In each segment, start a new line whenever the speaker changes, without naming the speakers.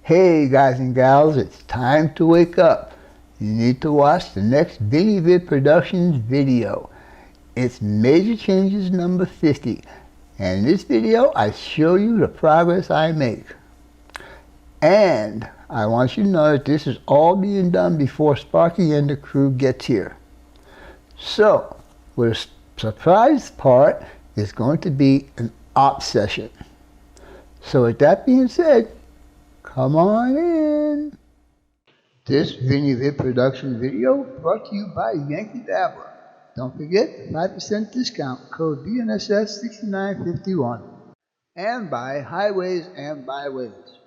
Hey guys and gals, it's time to wake up. You need to watch the next ViniVid Productions video. It's Major Changes number 50. And in this video, I show you the progress I make. And I want you to know that this is all being done before Sparky and the crew gets here. So, the surprise part is going to be an op session. So with that being said, come on in. This ViniVid production video brought to you by Yankee Dabbler. Don't forget the 5% discount code BNSS6951. And by Highways and Byways.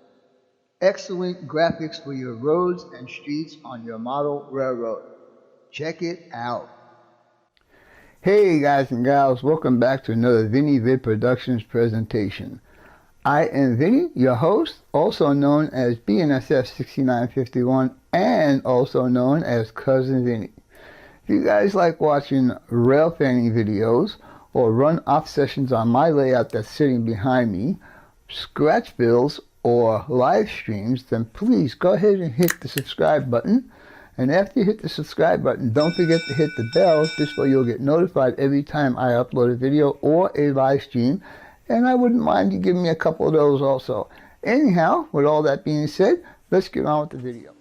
Excellent graphics for your roads and streets on your model railroad. Check it out. Hey guys and gals, welcome back to another ViniVid Productions presentation. I am Vinny, your host, also known as BNSF6951 and also known as Cousin Vinny. If you guys like watching rail fanning videos or run off sessions on my layout that's sitting behind me, scratch builds or live streams, then please go ahead and hit the subscribe button. And after you hit the subscribe button, don't forget to hit the bell. This way you'll get notified every time I upload a video or a live stream. And I wouldn't mind you giving me a couple of those also. Anyhow, with all that being said, let's get on with the video.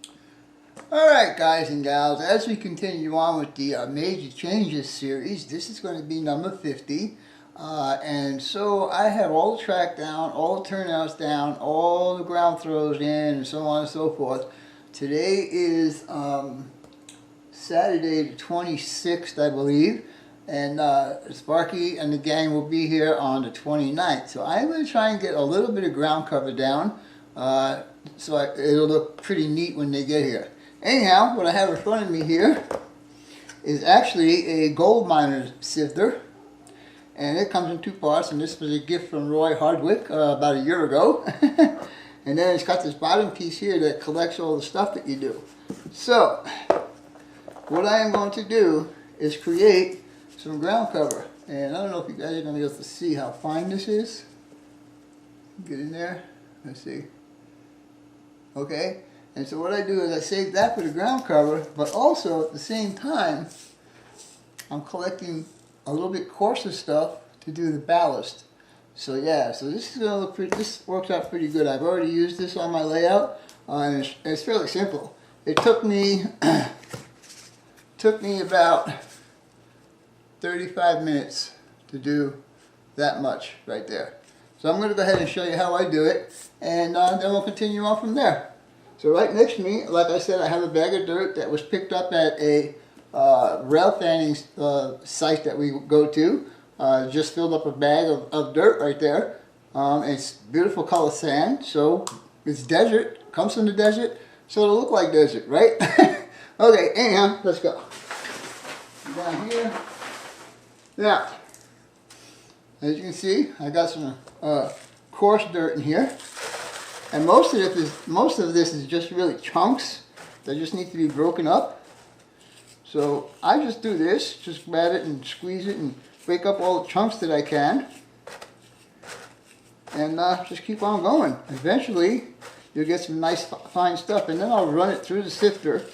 Alright guys and gals, as we continue on with the Major Changes series, this is going to be number 50. And so I have all the track down, all the turnouts down, all the ground throws in, and so on and so forth. Today is Saturday the 26th, I believe. And Sparky and the gang will be here on the 29th. So I'm going to try and get a little bit of ground cover down so it'll look pretty neat when they get here. Anyhow, what I have in front of me here is actually a gold miner sifter. And it comes in two parts, and this was a gift from Roy Hardwick about a year ago. And then it's got this bottom piece here that collects all the stuff that you do. So, what I am going to do is create some ground cover. And I don't know if you guys are going to be able to see how fine this is. Get in there. Let's see. Okay. And so what I do is I save that for the ground cover, but also at the same time, I'm collecting a little bit coarser stuff to do the ballast. So yeah, so this is going to look pretty, this works out pretty good. I've already used this on my layout, and it's fairly simple. It took me about 35 minutes to do that much right there. So I'm going to go ahead and show you how I do it, and then we'll continue on from there. So right next to me, like I said, I have a bag of dirt that was picked up at a rail fanning site that we go to. Just filled up a bag of dirt right there. It's beautiful color sand, so it's desert, comes from the desert, so it'll look like desert, right? Okay, anyhow, let's go. Down here. Now, as you can see, I got some coarse dirt in here, and most of this is just really chunks that just need to be broken up. So I just do this, just grab it and squeeze it and break up all the chunks that I can, and just keep on going. Eventually, you'll get some nice fine stuff, and then I'll run it through the sifter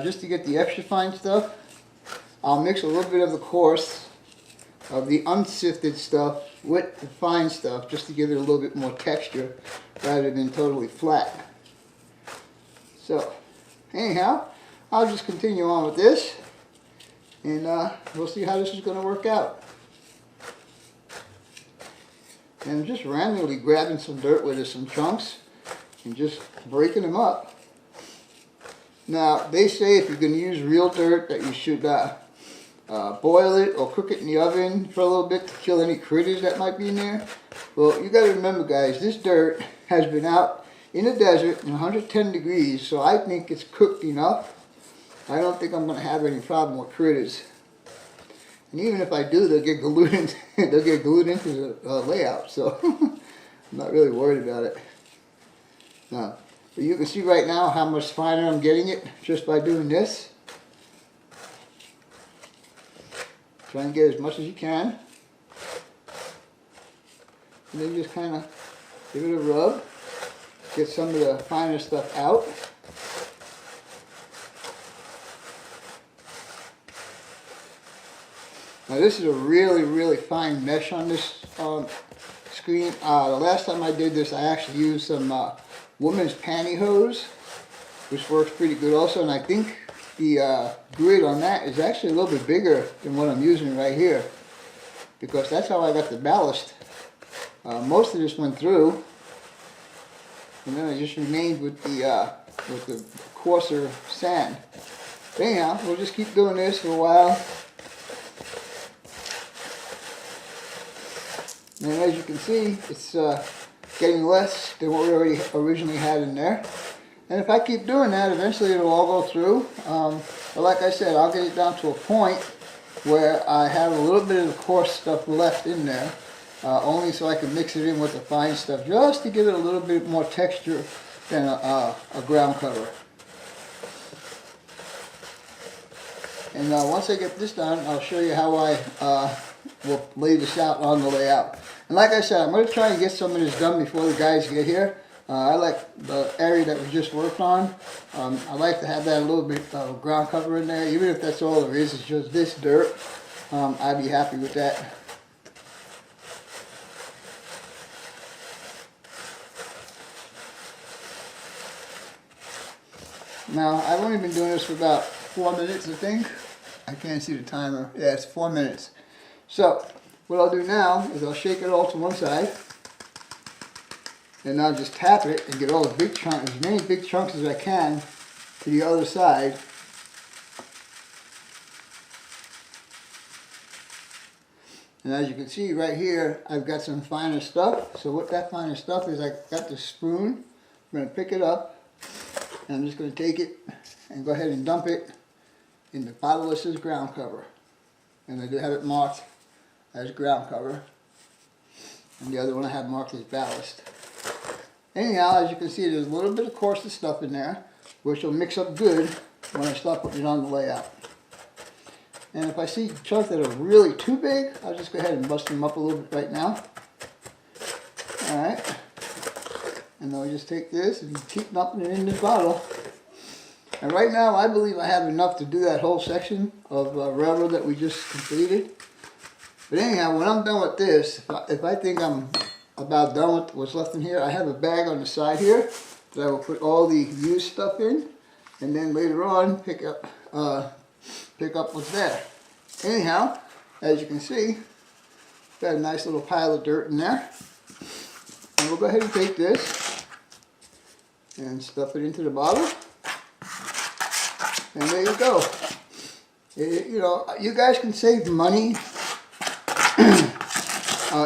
just to get the extra fine stuff. I'll mix a little bit of the coarse of the unsifted stuff with the fine stuff just to give it a little bit more texture rather than totally flat. So anyhow, I'll just continue on with this, and we'll see how this is going to work out. And I'm just randomly grabbing some dirt with some chunks and just breaking them up. Now, they say if you're going to use real dirt that you should boil it or cook it in the oven for a little bit to kill any critters that might be in there. Well, you got to remember, guys, this dirt has been out in the desert in 110 degrees, so I think it's cooked enough. I don't think I'm going to have any problem with critters. And even if I do, they'll get glued into the layout, so I'm not really worried about it. Now, but you can see right now how much finer I'm getting it just by doing this. Try and get as much as you can. And then just kind of give it a rub. get some of the finer stuff out. Now this is a really, really fine mesh on this screen. The last time I did this, I actually used some women's pantyhose, which works pretty good also, and I think the grid on that is actually a little bit bigger than what I'm using right here, because that's how I got the ballast. Most of this went through, and then I just remained with the coarser sand. But anyhow, we'll just keep doing this for a while. And as you can see, it's getting less than what we originally had in there. And if I keep doing that, eventually it'll all go through. But like I said, I'll get it down to a point where I have a little bit of the coarse stuff left in there, only so I can mix it in with the fine stuff, just to give it a little bit more texture than a ground cover. And once I get this done, I'll show you how I will lay this out on the layout. And like I said, I'm going to try and get some of this done before the guys get here. I like the area that we just worked on. I like to have that a little bit of ground cover in there, even if that's all there is, it's just this dirt. I'd be happy with that. Now, I've only been doing this for about 4 minutes, I think. I can't see the timer. Yeah, it's 4 minutes. So, what I'll do now is I'll shake it all to one side, and I'll just tap it and get all the big chunks, as many big chunks as I can, to the other side. And as you can see right here, I've got some finer stuff. So what that finer stuff is, I got the spoon. I'm going to pick it up, and I'm just going to take it and go ahead and dump it in the bottle that says ground cover. And I do have it marked as ground cover. And the other one I have marked as ballast. Anyhow, as you can see, there's a little bit of coarser stuff in there, which will mix up good when I start putting it on the layout. And if I see chunks that are really too big, I'll just go ahead and bust them up a little bit right now. Alright. And then we just take this and keep dumping it in this bottle. And right now, I believe I have enough to do that whole section of railroad that we just completed. But anyhow, when I'm done with this, if I think I'm about done with what's left in here, I have a bag on the side here that I will put all the used stuff in, and then later on pick up what's there. Anyhow, as you can see, got a nice little pile of dirt in there. And we'll go ahead and take this and stuff it into the bottle. And there you go. You know, you guys can save money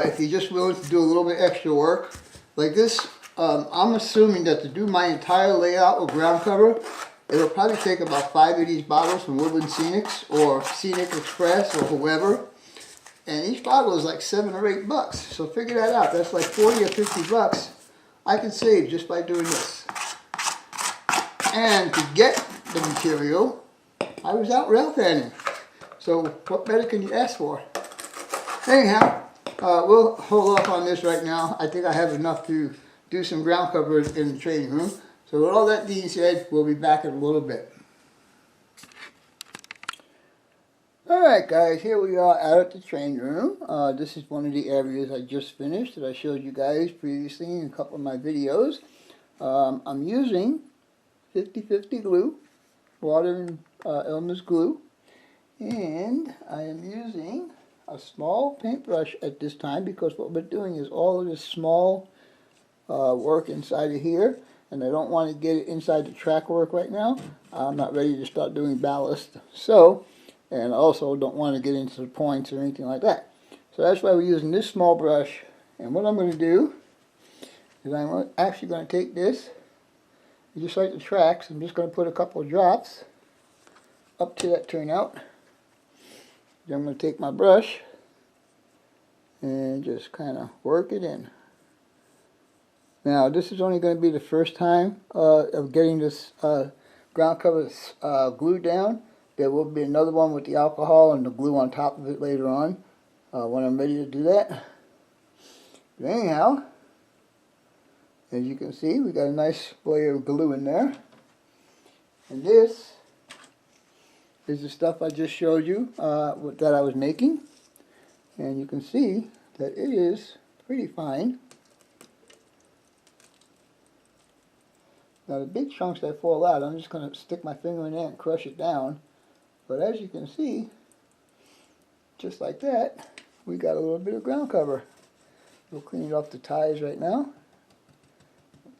if you're just willing to do a little bit extra work. Like this, I'm assuming that to do my entire layout with ground cover, it'll probably take about 5 of these bottles from Woodland Scenics or Scenic Express or whoever. And each bottle is like $7 or $8. So figure that out. That's like 40 or 50 bucks I can save just by doing this. And to get the material, I was out rail fanning. So what better can you ask for? Anyhow, we'll hold off on this right now. I think I have enough to do some ground cover in the training room. So with all that being said, we'll be back in a little bit. Alright guys, here we are out at the training room. This is one of the areas I just finished that I showed you guys previously in a couple of my videos. I'm using 50-50 glue, water and Elmer's glue, and I am using a small paintbrush at this time because what we're doing is all of this small work inside of here, and I don't want to get it inside the track work right now. I'm not ready to start doing ballast, so, and I also don't want to get into the points or anything like that. So that's why we're using this small brush. And what I'm going to do is I'm actually going to take this, just like the tracks, I'm just going to put a couple of drops up to that turnout. Then I'm going to take my brush and just kind of work it in. Now this is only going to be the first time of getting this ground cover glued down. There will be another one with the alcohol and the glue on top of it later on when I'm ready to do that. But anyhow, As you can see, we got a nice layer of glue in there. And this is the stuff I just showed you that I was making. And you can see that it is pretty fine. Now the big chunks that fall out, I'm just going to stick my finger in there and crush it down. But as you can see, just like that, we got a little bit of ground cover. We'll clean off the ties right now.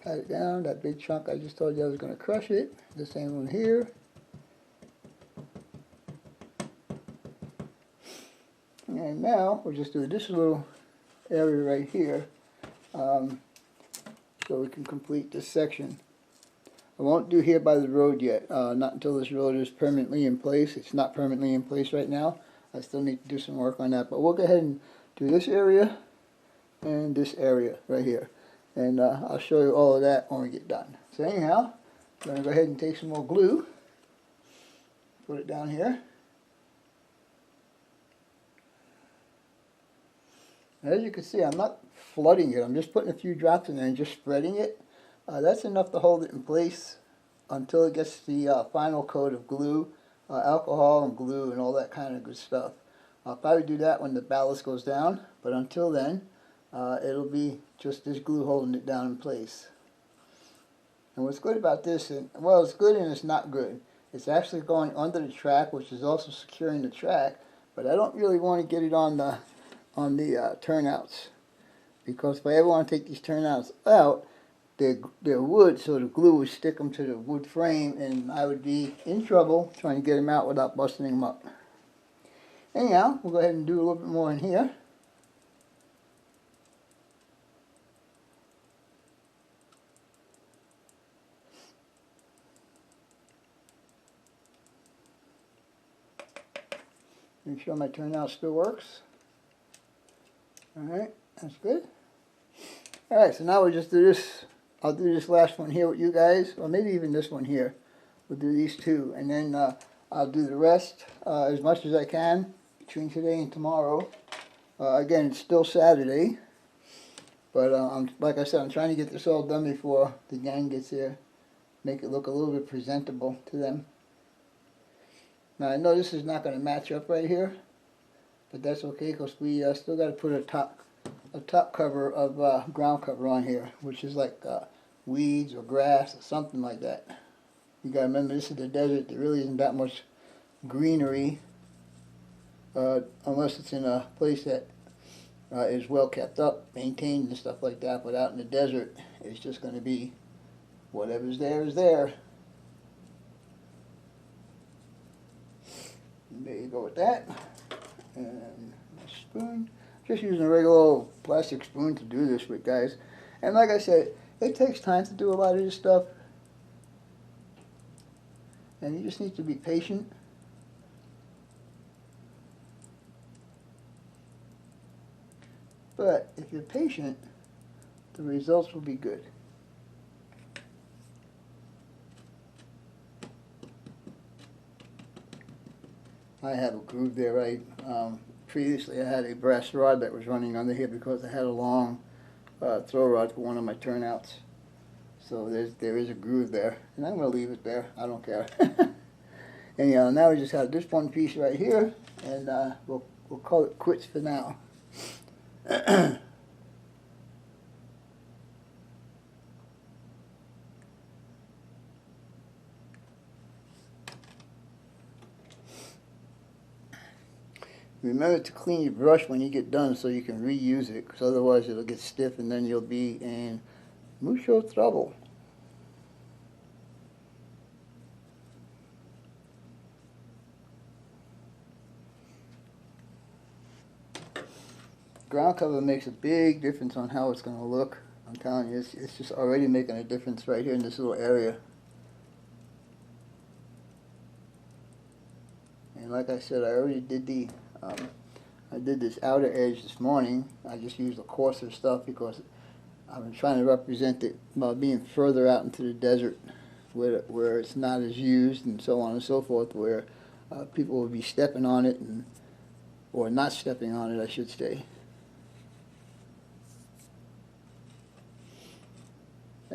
Pat it down. That big chunk I just told you I was going to crush it. The same one here. And now we'll just do this little area right here so we can complete this section. I won't do here by the road yet, not until this road is permanently in place. It's not permanently in place right now. I still need to do some work on that, but we'll go ahead and do this area and this area right here. And I'll show you all of that when we get done. So anyhow, I'm going to go ahead and take some more glue, put it down here. As you can see, I'm not flooding it. I'm just putting a few drops in there and just spreading it. That's enough to hold it in place until it gets the final coat of glue, alcohol and glue and all that kind of good stuff. I'll probably do that when the ballast goes down, but until then, it'll be just this glue holding it down in place. And what's good about this, well, it's good and it's not good. It's actually going under the track, which is also securing the track, but I don't really want to get it on the turnouts, because if I ever want to take these turnouts out, they're wood, so the glue would stick them to the wood frame, and I would be in trouble trying to get them out without busting them up. Anyhow, we'll go ahead and do a little bit more in here. Make sure my turnout still works. Alright, that's good. Alright, so now we'll just do this. I'll do this last one here with you guys, or maybe even this one here. We'll do these two, and then I'll do the rest as much as I can between today and tomorrow. Again, it's still Saturday, but like I said, I'm trying to get this all done before the gang gets here. Make it look a little bit presentable to them. Now I know this is not going to match up right here, but that's okay, because we still got to put a top cover of ground cover on here, which is like weeds or grass or something like that. You got to remember, this is the desert. There really isn't that much greenery unless it's in a place that is well kept up, maintained and stuff like that. But out in the desert, it's just going to be whatever's there is there. And there you go with that. And a spoon. Just using a regular old plastic spoon to do this with, guys. And like I said, it takes time to do a lot of this stuff. And you just need to be patient. But if you're patient, the results will be good. I have a groove there, right? Previously I had a brass rod that was running under here because I had a long throw rod for one of my turnouts. So there is a groove there, and I'm going to leave it there. I don't care. Anyhow, now we just have this one piece right here, and we'll call it quits for now. Remember to clean your brush when you get done so you can reuse it, because otherwise it'll get stiff and then you'll be in mucho trouble. Ground cover makes a big difference on how it's going to look. I'm telling you, it's just already making a difference right here in this little area. And like I said, I already did I did this outer edge this morning. I just used the coarser stuff because I'm trying to represent it by being further out into the desert where it's not as used and so on and so forth, where people will be stepping on it, or not stepping on it, I should say.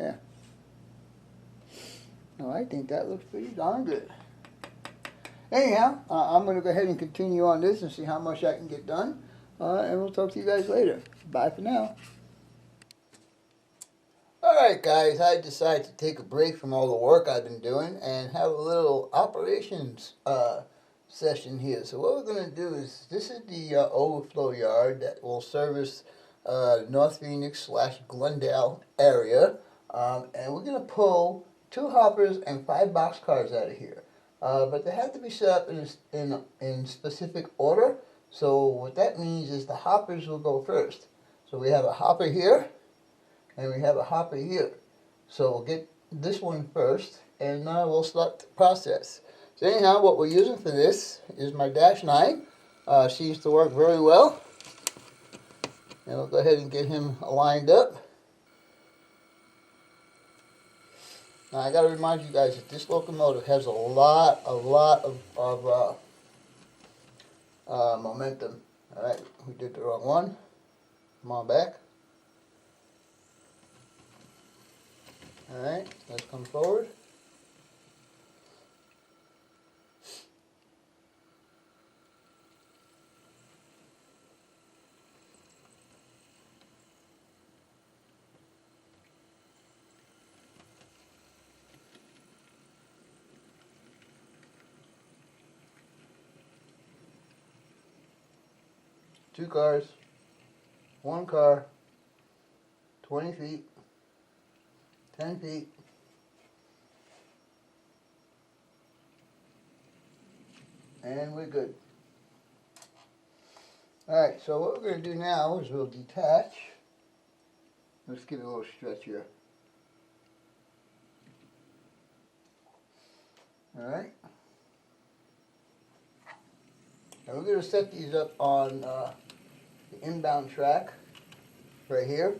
Yeah. No, I think that looks pretty darn good. Anyhow, I'm going to go ahead and continue on this and see how much I can get done. And we'll talk to you guys later. Bye for now. Alright guys, I decided to take a break from all the work I've been doing and have a little operations session here. So what we're going to do is, this is the overflow yard that will service North Phoenix / Glendale area. And we're going to pull 2 hoppers and 5 boxcars out of here. But they have to be set up in specific order. So what that means is the hoppers will go first. So we have a hopper here, and we have a hopper here. So we'll get this one first, and we'll start the process. So anyhow, what we're using for this is my -9. Seems to work very well. And we'll go ahead and get him lined up. Now I got to remind you guys that this locomotive has a lot of momentum. All right, we did the wrong one. Come on back. All right, let's come forward. Two cars, 1 car, 20 feet, 10 feet, and we're good. Alright, so what we're going to do now is we'll detach. Let's give it a little stretch here. Alright. And we're going to set these up on the inbound track right here.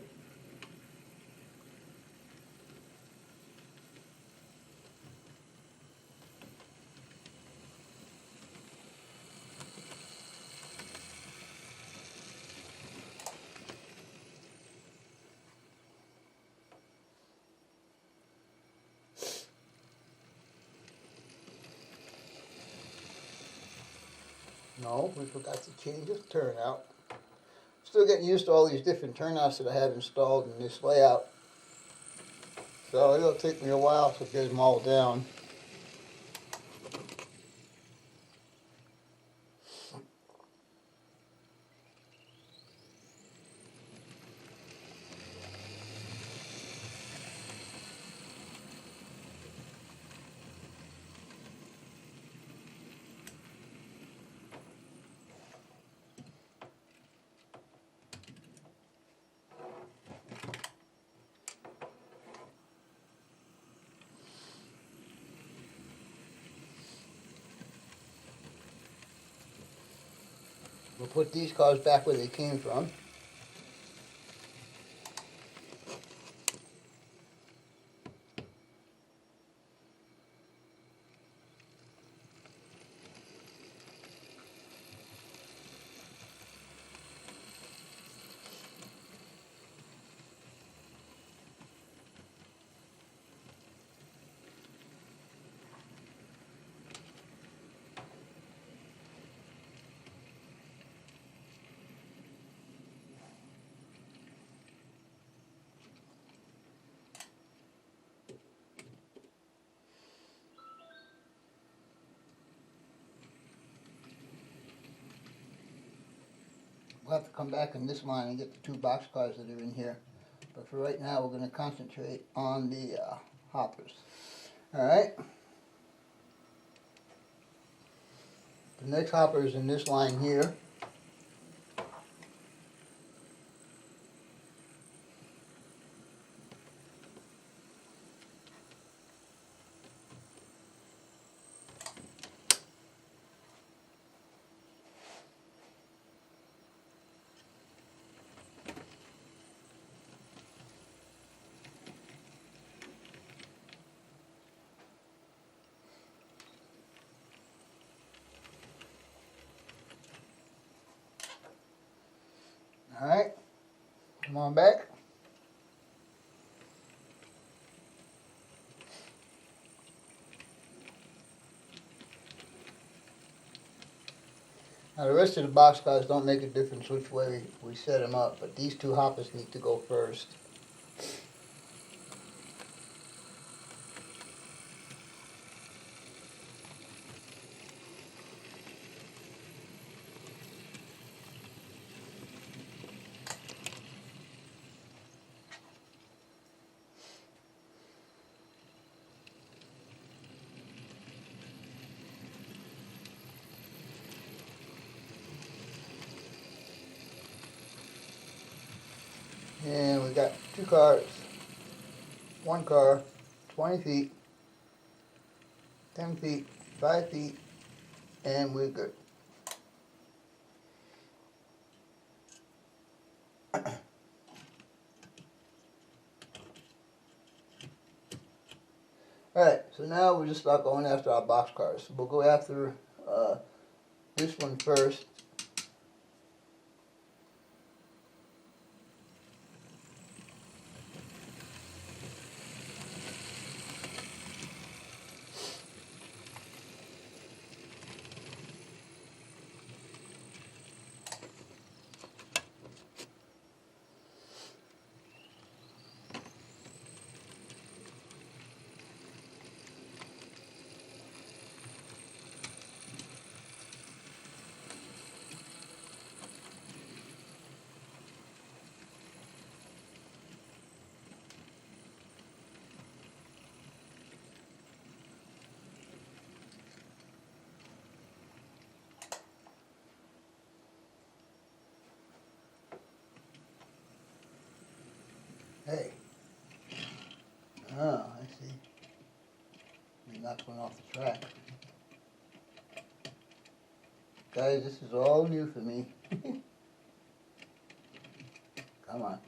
No, we forgot to change the turnout. Still getting used to all these different turnouts that I have installed in this layout. So it'll take me a while to get them all down. We'll put these cars back where they came from. We'll have to come back in this line and get the 2 boxcars that are in here. But for right now, we're going to concentrate on the hoppers. Alright? The next hopper is in this line here. Alright, come on back. Now the rest of the boxcars don't make a difference which way we set them up, but these two hoppers need to go first. And we got two cars. One car, 20 feet, 10 feet, 5 feet, and we're good. Alright, so now we're just about going after our box cars. We'll go after this one first. Hey. Oh, I see. We knocked one off the track. Guys, this is all new for me. Come on.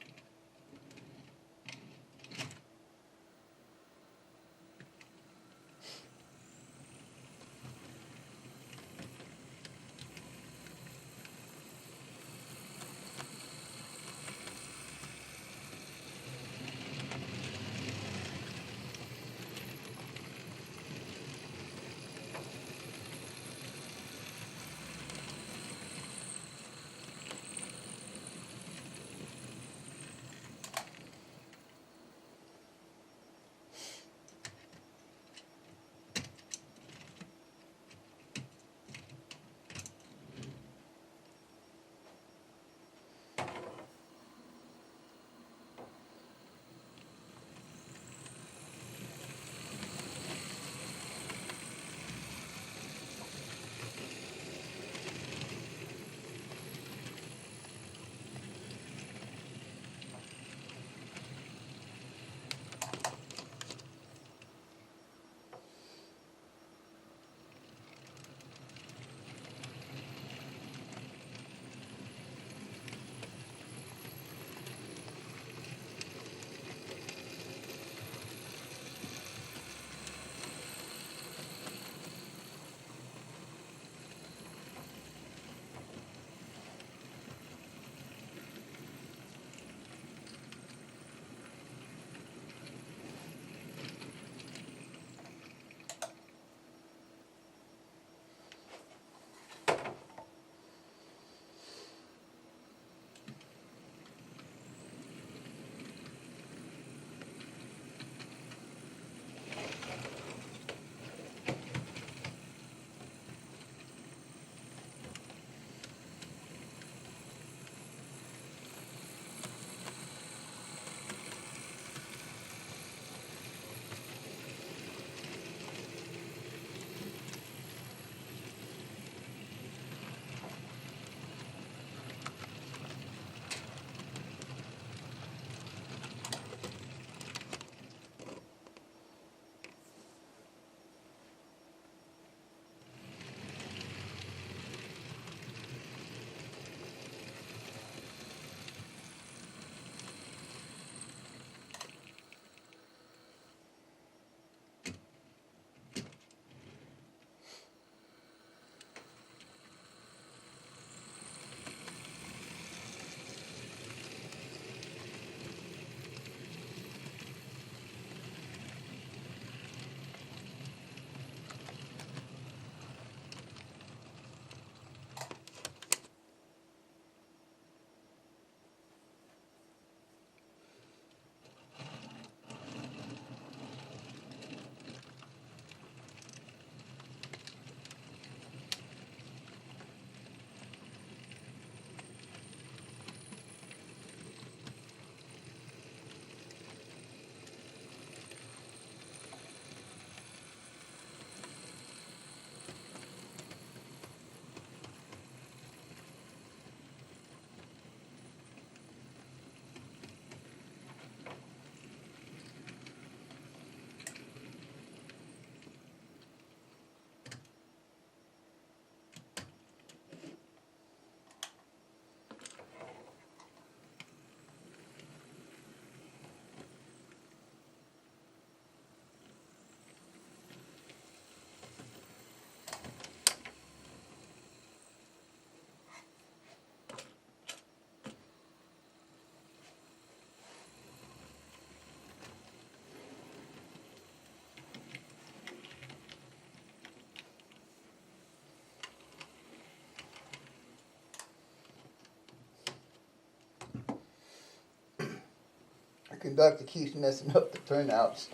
conductor keeps messing up the turnouts.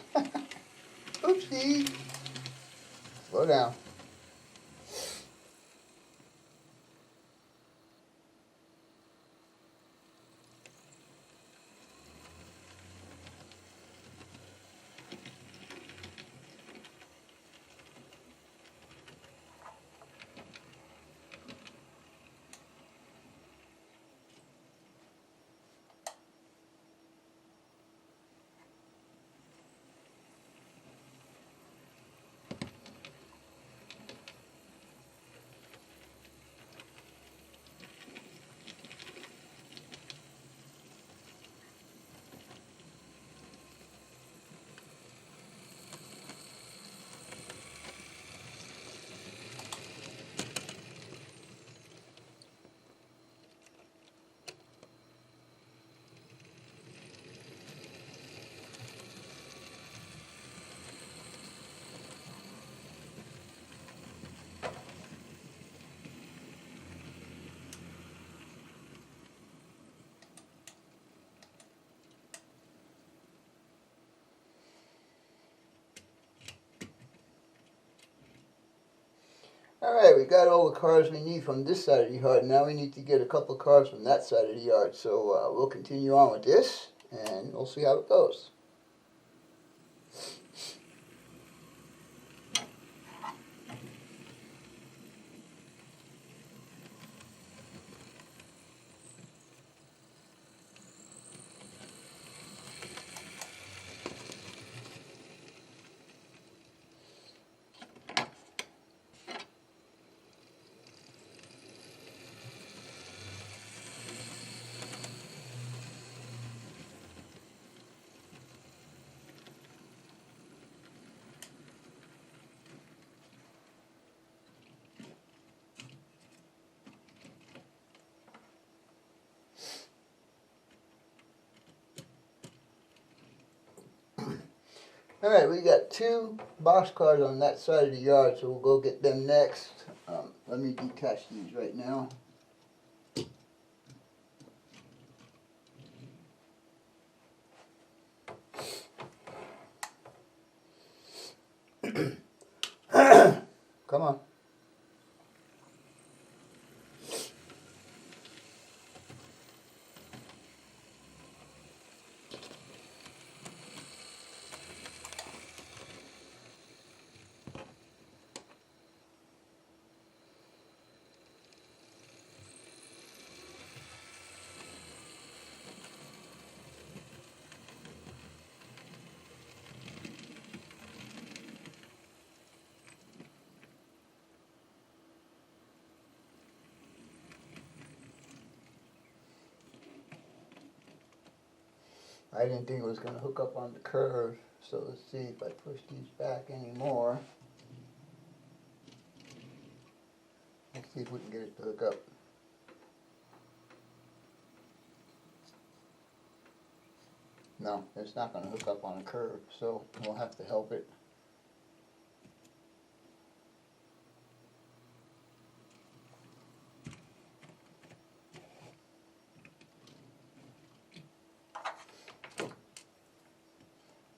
Oopsie. Slow down. Alright, we got all the cars we need from this side of the yard. Now we need to get a couple of cars from that side of the yard. So we'll continue on with this, and we'll see how it goes. Alright, we got two boxcars on that side of the yard, so we'll go get them next. Let me detach these right now. Come on. I didn't think it was going to hook up on the curve, so let's see if I push these back anymore. Let's see if we can get it to hook up. No, it's not going to hook up on a curve, so we'll have to help it.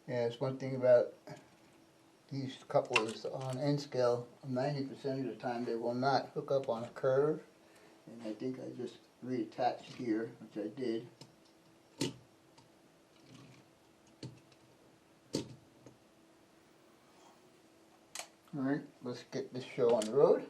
Yeah, it's one thing about these couplers on N scale, 90% of the time they will not hook up on a curve. And I think I just reattached here, which I did. Alright, let's get this show on the road.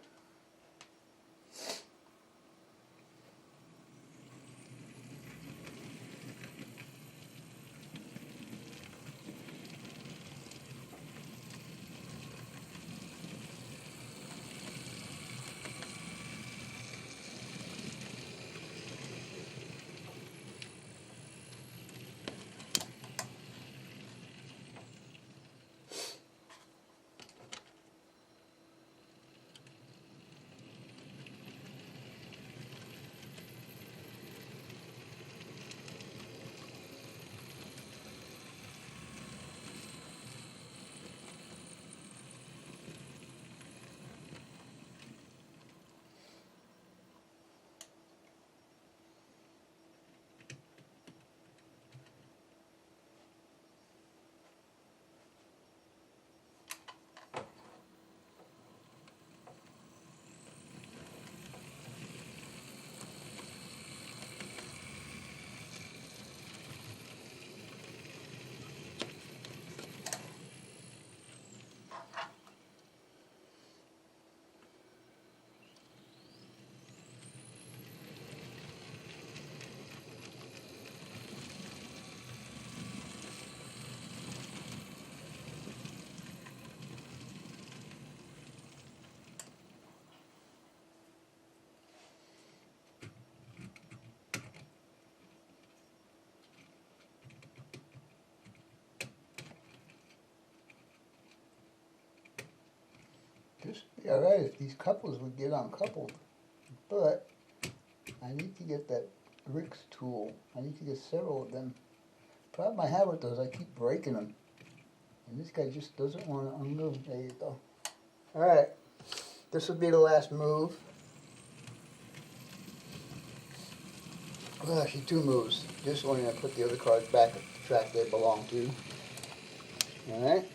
This would be alright if these couples would get uncoupled, but I need to get that Rix tool. I need to get several of them. Problem I have with those, I keep breaking them. And this guy just doesn't want to unmove. There you go. Alright, this will be the last move. Well, actually 2 moves. This one, I put the other cards back at the track they belong to. Alright.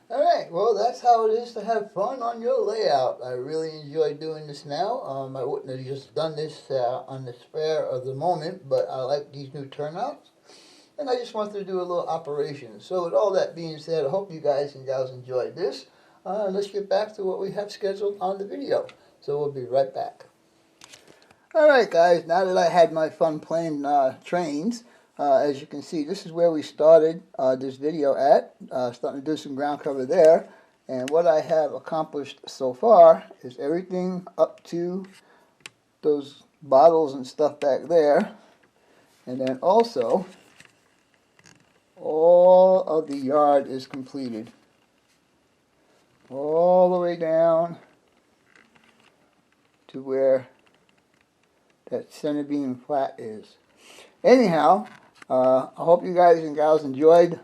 Alright, well that's how it is to have fun on your layout. I really enjoy doing this now. I wouldn't have just done this on the spare of the moment, but I like these new turnouts. And I just wanted to do a little operation. So with all that being said, I hope you guys and gals enjoyed this. Let's get back to what we have scheduled on the video. So we'll be right back. Alright guys, now that I had my fun playing trains, as you can see, this is where we started this video at, starting to do some ground cover there. And what I have accomplished so far is everything up to those bottles and stuff back there. And then also, all of the yard is completed. All the way down to where that center beam flat is. Anyhow, I hope you guys and gals enjoyed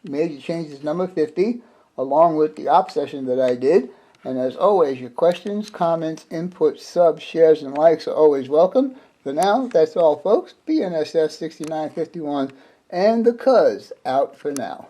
Major Changes number 50, along with the op session that I did. And as always, your questions, comments, inputs, subs, shares, and likes are always welcome. For now, that's all, folks. BNSS 6951 and the Cuz out for now.